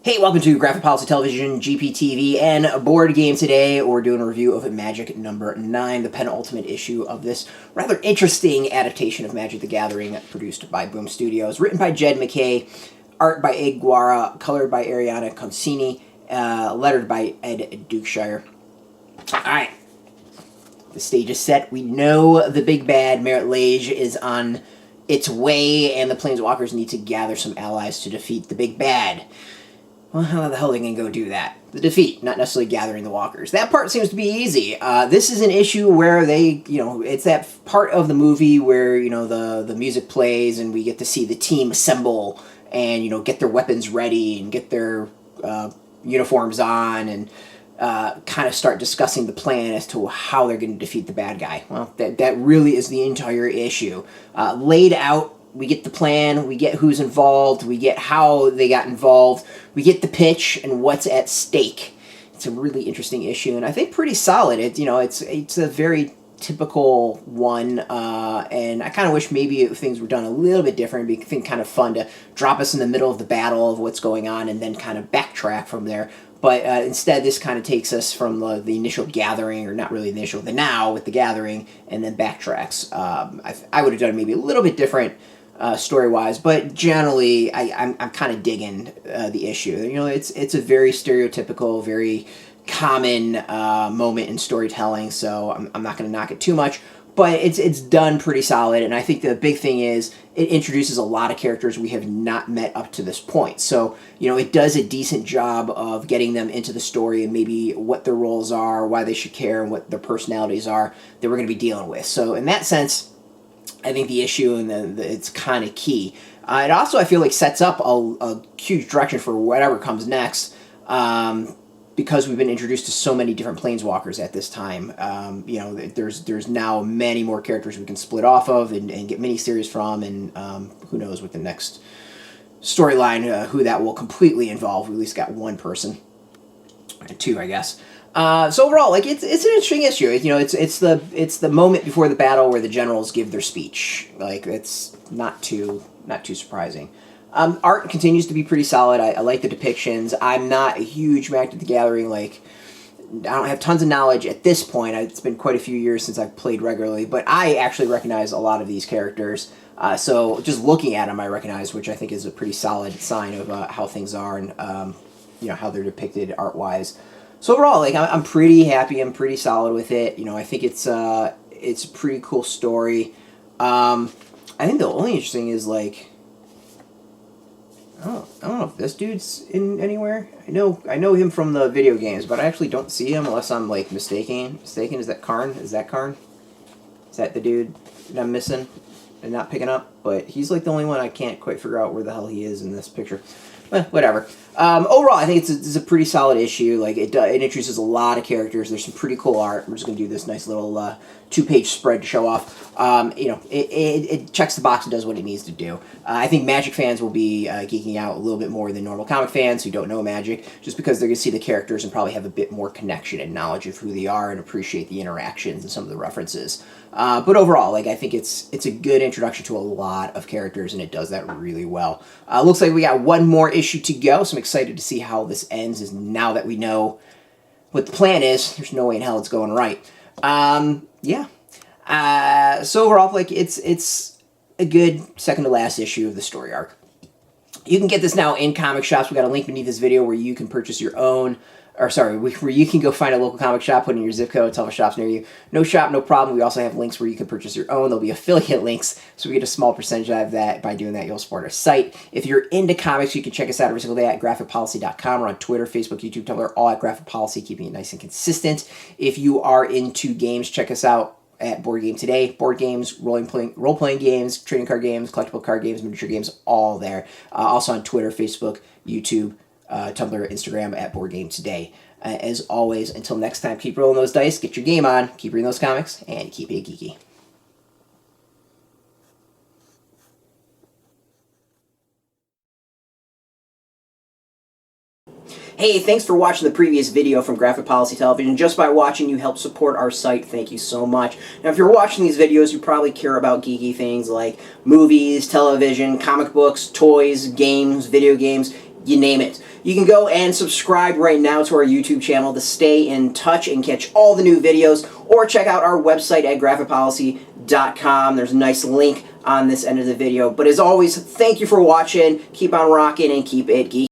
Hey, welcome to Graphic Policy Television, GPTV, and Board Game. Today we're doing a review of Magic number 9, the penultimate issue of this rather interesting adaptation of Magic the Gathering produced by Boom Studios, written by Jed MacKay, art by Guara, colored by Arianna Consonni, lettered by Ed Dukeshire. Alright, the stage is set. We know the big bad, Marit Lage, is on its way, and the Planeswalkers need to gather some allies to defeat the big bad. Well, how the hell are they going to go do that? The defeat, not necessarily gathering the walkers. That part seems to be easy. This is an issue where they, it's that part of the movie where, the music plays and we get to see the team assemble and, get their weapons ready and get their uniforms on and kind of start discussing the plan as to how they're going to defeat the bad guy. Well, that really is the entire issue. Laid out. We get the plan, we get who's involved, we get how they got involved, we get the pitch and what's at stake. It's a really interesting issue, and I think pretty solid. It's a very typical one, and I kind of wish maybe things were done a little bit different. It'd be kind of fun to drop us in the middle of the battle of what's going on and then kind of backtrack from there. But instead, this kind of takes us from the initial gathering, or not really the initial, the now with the gathering, and then backtracks. I would have done maybe a little bit different story-wise, but generally, I'm kind of digging the issue. It's a very stereotypical, very common moment in storytelling, so I'm not going to knock it too much. But it's done pretty solid, and I think the big thing is it introduces a lot of characters we have not met up to this point. So, it does a decent job of getting them into the story and maybe what their roles are, why they should care, and what their personalities are that we're going to be dealing with. So, in that sense, I think the issue and it's kind of key. It also, I feel like, sets up a huge direction for whatever comes next. Because we've been introduced to so many different planeswalkers at this time, there's now many more characters we can split off of and get miniseries from, and who knows with the next storyline who that will completely involve. We at least got one person, two, I guess. So overall, it's an interesting issue. It's the moment before the battle where the generals give their speech. It's not too surprising. Art continues to be pretty solid. I like the depictions. I'm not a huge Magic the Gathering, I don't have tons of knowledge at this point. It's been quite a few years since I've played regularly, but I actually recognize a lot of these characters. So just looking at them, I recognize, which I think is a pretty solid sign of how things are and how they're depicted art-wise. So overall, I'm pretty happy. I'm pretty solid with it. I think it's a pretty cool story. I think the only interesting is I don't know if this dude's in anywhere. I know him from the video games, but I actually don't see him unless I'm mistaken. Is that Karn? Is that Karn? Is that the dude that I'm missing and not picking up? But he's the only one I can't quite figure out where the hell he is in this picture. Whatever. Overall, I think it's a pretty solid issue. It introduces a lot of characters. There's some pretty cool art. We're just going to do this nice little 2-page spread to show off. It checks the box and does what it needs to do. I think Magic fans will be geeking out a little bit more than normal comic fans who don't know Magic, just because they're going to see the characters and probably have a bit more connection and knowledge of who they are and appreciate the interactions and some of the references. But overall, I think it's a good introduction to a lot of characters, and it does that really well. Looks like we got one more issue to go, so I'm excited to see how this ends. Is now that we know what the plan is, there's no way in hell it's going right. Yeah. So overall, it's a good second to last issue of the story arc. You can get this now in comic shops. We got a link beneath this video where you can purchase your own. Where you can go find a local comic shop, put in your zip code, tell the shops near you. No shop, no problem. We also have links where you can purchase your own. There'll be affiliate links, so we get a small percentage out of that. By doing that, you'll support our site. If you're into comics, you can check us out every single day at graphicpolicy.com. We're on Twitter, Facebook, YouTube, Tumblr, all at Graphic Policy, keeping it nice and consistent. If you are into games, check us out at Board Game Today. Board games, role-playing games, trading card games, collectible card games, miniature games, all there. Also on Twitter, Facebook, YouTube, Tumblr, Instagram at Board Game Today. As always, until next time, keep rolling those dice, get your game on, keep reading those comics, and keep it geeky. Hey, thanks for watching the previous video from Graphic Policy Television. Just by watching, you help support our site. Thank you so much. Now, if you're watching these videos, you probably care about geeky things like movies, television, comic books, toys, games, video games. you name it. You can go and subscribe right now to our YouTube channel to stay in touch and catch all the new videos, or check out our website at graphicpolicy.com. There's a nice link on this end of the video. But as always, thank you for watching. Keep on rocking and keep it geeky.